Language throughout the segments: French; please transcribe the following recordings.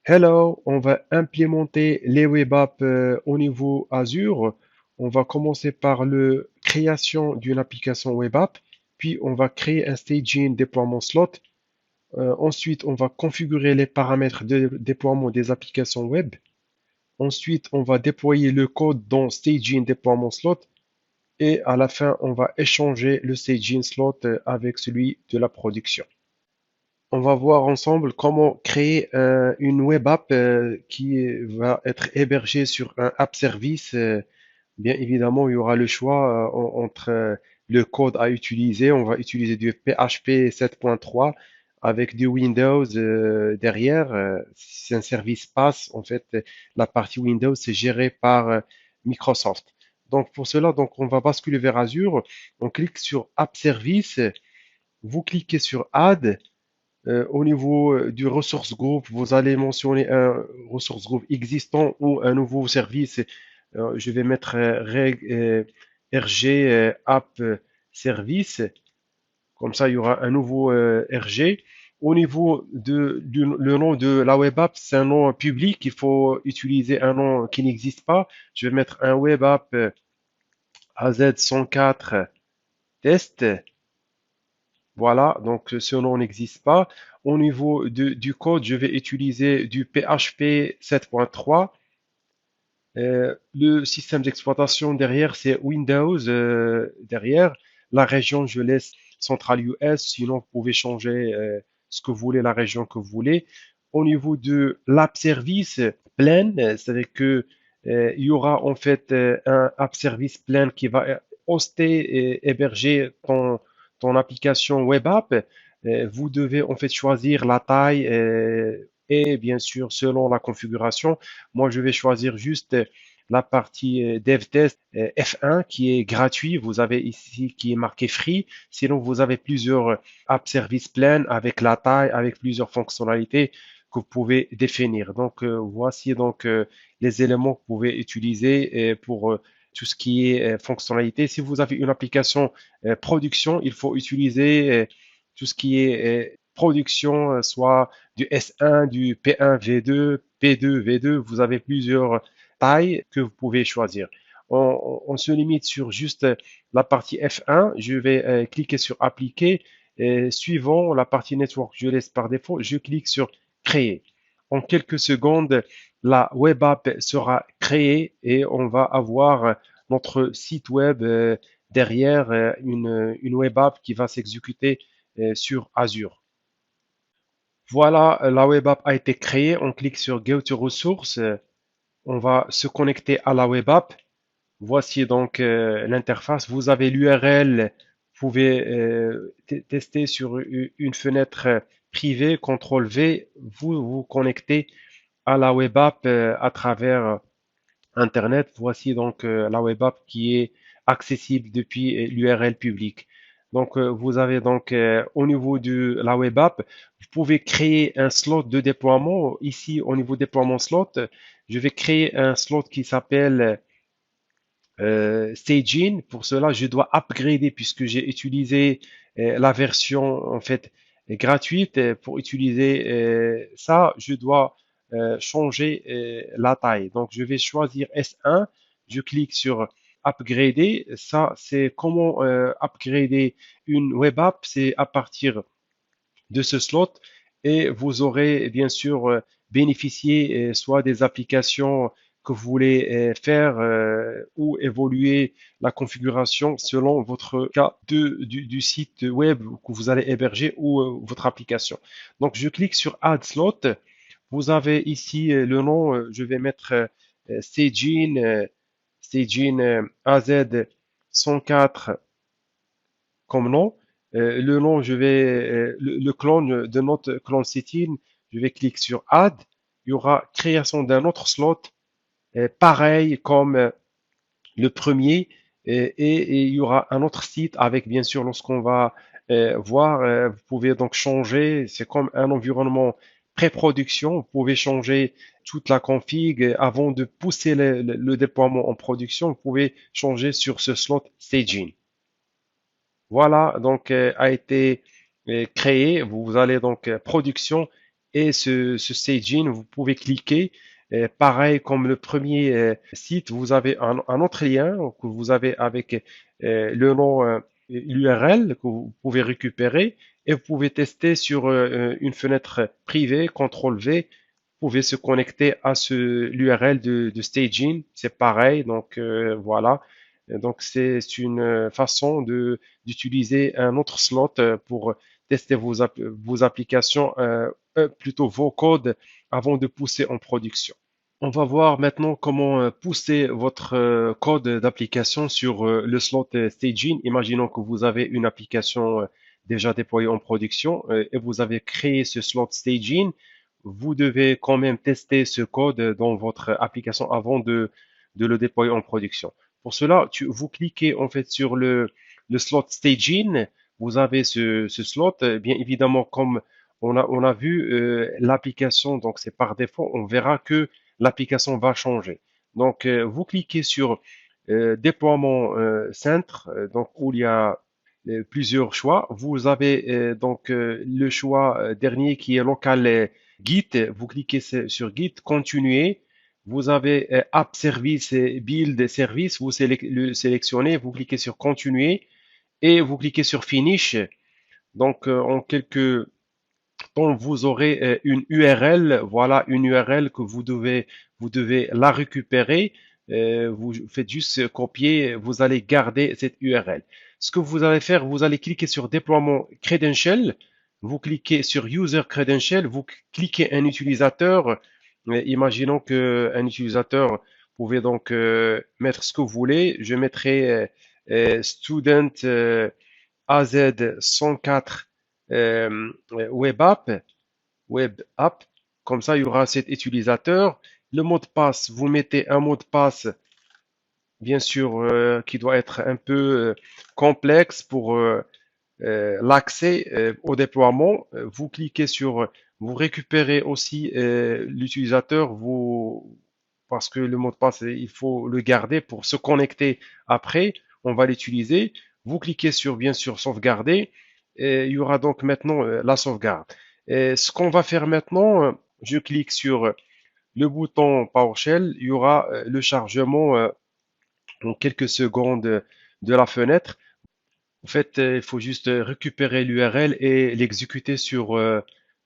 Hello, on va implémenter les web apps au niveau Azure. On va commencer par la création d'une application web app, puis on va créer un staging déploiement slot. Ensuite, on va configurer les paramètres de déploiement des applications web. Ensuite, on va déployer le code dans staging déploiement slot. Et à la fin, on va échanger le staging slot avec celui de la production. On va voir ensemble comment créer une web app qui va être hébergée sur un app service. Bien évidemment, il y aura le choix entre le code à utiliser. On va utiliser du PHP 7.3 avec du Windows derrière. C'est un service PaaS. En fait, la partie Windows, c'est géré par Microsoft. Donc, pour cela, donc, on va basculer vers Azure. On clique sur App Service. Vous cliquez sur Add. Au niveau du ressource group, vous allez mentionner un ressource group existant ou un nouveau service. Je vais mettre RG App Service. Comme ça, il y aura un nouveau RG. Au niveau le nom de la web app, c'est un nom public. Il faut utiliser un nom qui n'existe pas. Je vais mettre un web app AZ104 test. Voilà, donc ce nom n'existe pas. Au niveau du code, je vais utiliser du PHP 7.3. Le système d'exploitation derrière, c'est Windows derrière. La région, je laisse Central US, sinon vous pouvez changer ce que vous voulez, la région que vous voulez. Au niveau de l'app service plein, c'est-à-dire que il y aura en fait un app service plein qui va hoster et héberger ton application web app. Vous devez en fait choisir la taille et bien sûr selon la configuration. Moi, je vais choisir juste la partie dev test F1 qui est gratuit. Vous avez ici qui est marqué free. Sinon, vous avez plusieurs app service plein avec la taille, avec plusieurs fonctionnalités que vous pouvez définir. Donc, voici donc les éléments que vous pouvez utiliser pour tout ce qui est fonctionnalité. Si vous avez une application production, il faut utiliser tout ce qui est production, soit du S1, du P1, V2, P2, V2. Vous avez plusieurs tailles que vous pouvez choisir. On se limite sur juste la partie F1. Je vais cliquer sur appliquer. Et suivant la partie network, je laisse par défaut. Je clique sur créer. En quelques secondes, la web app sera créée et on va avoir notre site web derrière une web app qui va s'exécuter sur Azure. Voilà, la web app a été créée. On clique sur Go to Resources. On va se connecter à la web app. Voici donc l'interface. Vous avez l'URL. Vous pouvez tester sur une fenêtre privée. CTRL V. Vous vous connectez à la web app à travers Internet. Voici donc la web app qui est accessible depuis l'URL public. Donc, vous avez donc au niveau de la web app, vous pouvez créer un slot de déploiement. Ici, au niveau déploiement slot, je vais créer un slot qui s'appelle staging. Pour cela, je dois upgrader puisque j'ai utilisé la version en fait gratuite. Pour utiliser ça, je dois changer la taille. Donc, je vais choisir S1. Je clique sur upgrader. Ça, c'est comment upgrader une web app. C'est à partir de ce slot et vous aurez bien sûr bénéficié soit des applications que vous voulez faire ou évoluer la configuration selon votre cas du site web que vous allez héberger ou votre application. Donc je clique sur Add Slot. Vous avez ici le nom, je vais mettre Staging, Staging AZ104 comme nom. Le nom, je vais le clone de notre clone setting. Je vais cliquer sur Add. Il y aura création d'un autre slot, pareil comme le premier, et il y aura un autre site avec bien sûr lorsqu'on va voir, vous pouvez donc changer. C'est comme un environnement pré-production. Vous pouvez changer toute la config avant de pousser le déploiement en production. Vous pouvez changer sur ce slot staging. Voilà, donc a été créé. Vous allez donc production et ce staging, vous pouvez cliquer. Pareil comme le premier site, vous avez un autre lien que vous avez avec le nom, l'URL que vous pouvez récupérer et vous pouvez tester sur une fenêtre privée, CTRL V. Vous pouvez se connecter à l'URL de staging, c'est pareil. Donc voilà. Donc c'est une façon d'utiliser un autre slot pour tester vos applications, plutôt vos codes avant de pousser en production. On va voir maintenant comment pousser votre code d'application sur le slot staging. Imaginons que vous avez une application déjà déployée en production et vous avez créé ce slot staging. Vous devez quand même tester ce code dans votre application avant de le déployer en production. Pour cela, vous cliquez en fait sur le slot staging. Vous avez ce slot. Bien évidemment, comme on a vu l'application, donc c'est par défaut, on verra que l'application va changer. Donc, vous cliquez sur déploiement centre, donc où il y a plusieurs choix. Vous avez donc le choix dernier qui est local Git. Vous cliquez sur Git, continuer. Vous avez App Service et Build Service. Vous le sélectionnez, vous cliquez sur continuer et vous cliquez sur Finish. Donc, en quelques temps, vous aurez une URL. Voilà une URL que vous devez la récupérer. Vous faites juste copier, vous allez garder cette URL. Ce que vous allez faire, vous allez cliquer sur déploiement credential, vous cliquez sur user credential, vous cliquez un utilisateur. Imaginons que un utilisateur pouvez donc mettre ce que vous voulez. Je mettrai student AZ104 web app, web app. Comme ça, il y aura cet utilisateur. Le mot de passe, vous mettez un mot de passe, bien sûr, qui doit être un peu complexe pour l'accès au déploiement. Vous cliquez sur, vous récupérez aussi l'utilisateur, parce que le mot de passe, il faut le garder pour se connecter après. On va l'utiliser. Vous cliquez sur, bien sûr, sauvegarder. Et il y aura donc maintenant la sauvegarde. Et ce qu'on va faire maintenant, je clique sur le bouton PowerShell. Il y aura le chargement en quelques secondes de la fenêtre. En fait, il faut juste récupérer l'URL et l'exécuter sur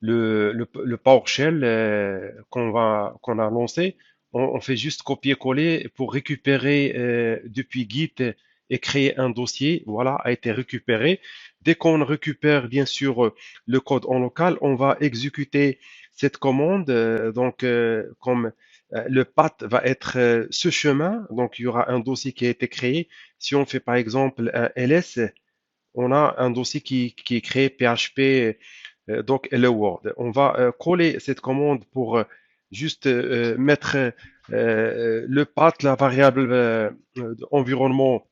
le PowerShell qu'on a lancé. On fait juste copier-coller pour récupérer depuis Git et créer un dossier. Voilà, a été récupéré. Dès qu'on récupère bien sûr le code en local, on va exécuter cette commande. Donc, comme le path va être ce chemin, donc il y aura un dossier qui a été créé. Si on fait par exemple un ls, on a un dossier qui est créé PHP, donc Hello World. On va coller cette commande pour juste mettre le path, la variable environnement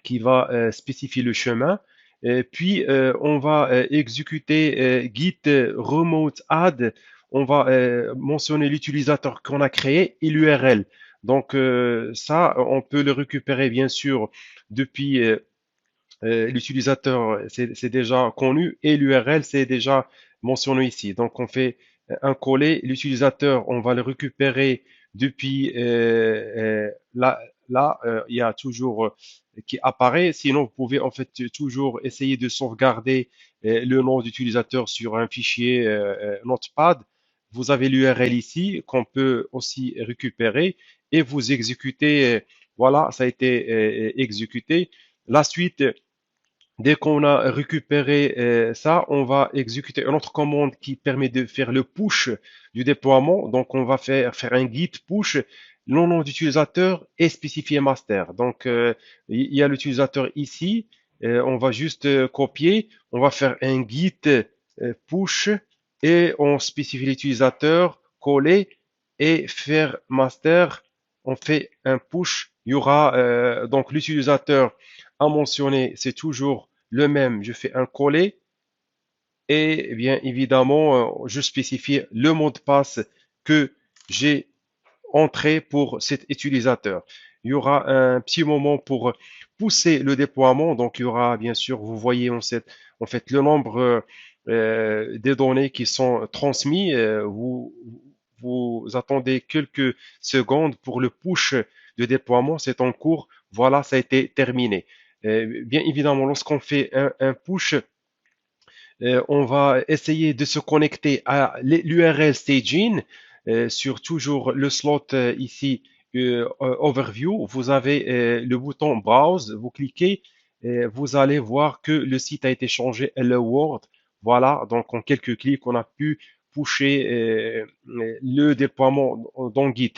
qui va spécifier le chemin. Et puis, on va exécuter git remote add. On va mentionner l'utilisateur qu'on a créé et l'URL. Donc, ça, on peut le récupérer, bien sûr, depuis l'utilisateur, c'est déjà connu et l'URL, c'est déjà mentionné ici. Donc, on fait un coller. L'utilisateur, on va le récupérer depuis il y a toujours qui apparaît. Sinon, vous pouvez en fait toujours essayer de sauvegarder le nom d'utilisateur sur un fichier Notepad. Vous avez l'URL ici qu'on peut aussi récupérer et vous exécutez. Voilà, ça a été exécuté. La suite, dès qu'on a récupéré ça, on va exécuter une autre commande qui permet de faire le push du déploiement. Donc, on va faire un git push. Le nom d'utilisateur est spécifié master. Donc, il y a l'utilisateur ici. On va juste copier. On va faire un git push et on spécifie l'utilisateur, coller et faire master. On fait un push. Il y aura donc l'utilisateur à mentionner, c'est toujours le même. Je fais un coller et bien évidemment, je spécifie le mot de passe que j'ai entré pour cet utilisateur. Il y aura un petit moment pour pousser le déploiement. Donc, il y aura bien sûr, vous voyez en fait le nombre des données qui sont transmises. Vous attendez quelques secondes pour le push de déploiement, c'est en cours. Voilà, ça a été terminé. Bien évidemment, lorsqu'on fait un push, on va essayer de se connecter à l'URL staging sur toujours le slot ici Overview. Vous avez le bouton Browse, vous cliquez, vous allez voir que le site a été changé Hello World. Voilà, donc en quelques clics, on a pu pusher le déploiement dans Git.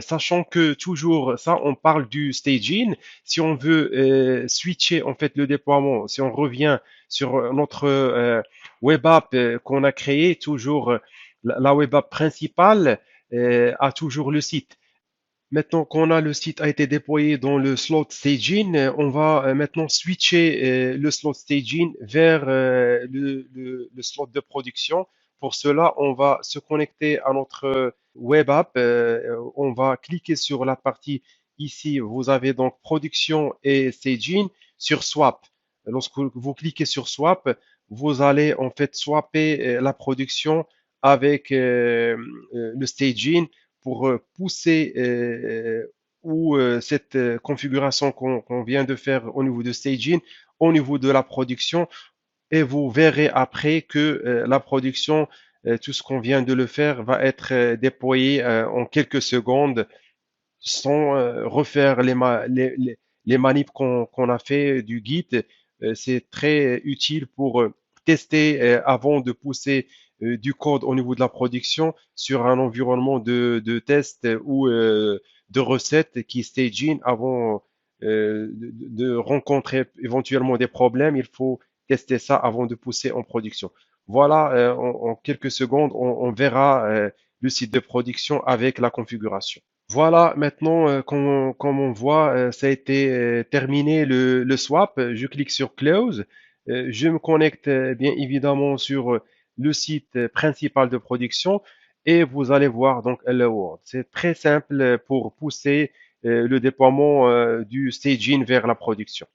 Sachant que toujours ça, on parle du staging. Si on veut switcher en fait le déploiement, si on revient sur notre web app qu'on a créé, toujours la web app principale a toujours le site. Maintenant qu'on a le site a été déployé dans le slot staging, on va maintenant switcher le slot staging vers le slot de production. Pour cela, on va se connecter à notre web app. On va cliquer sur la partie ici. Vous avez donc production et staging sur swap. Lorsque vous cliquez sur swap, vous allez en fait swapper la production avec le staging pour pousser ou cette configuration qu'on vient de faire au niveau de staging, au niveau de la production, et vous verrez après que la production, tout ce qu'on vient de le faire, va être déployé en quelques secondes sans refaire les manips qu'on a fait du guide. C'est très utile pour tester avant de pousser du code au niveau de la production sur un environnement de test ou de recettes qui staging avant de rencontrer éventuellement des problèmes. Il faut tester ça avant de pousser en production. Voilà, en quelques secondes, on verra le site de production avec la configuration. Voilà, maintenant, comme on voit, ça a été terminé le swap. Je clique sur Close. Je me connecte bien évidemment sur le site principal de production et vous allez voir donc Hello World. C'est très simple pour pousser le déploiement du staging vers la production.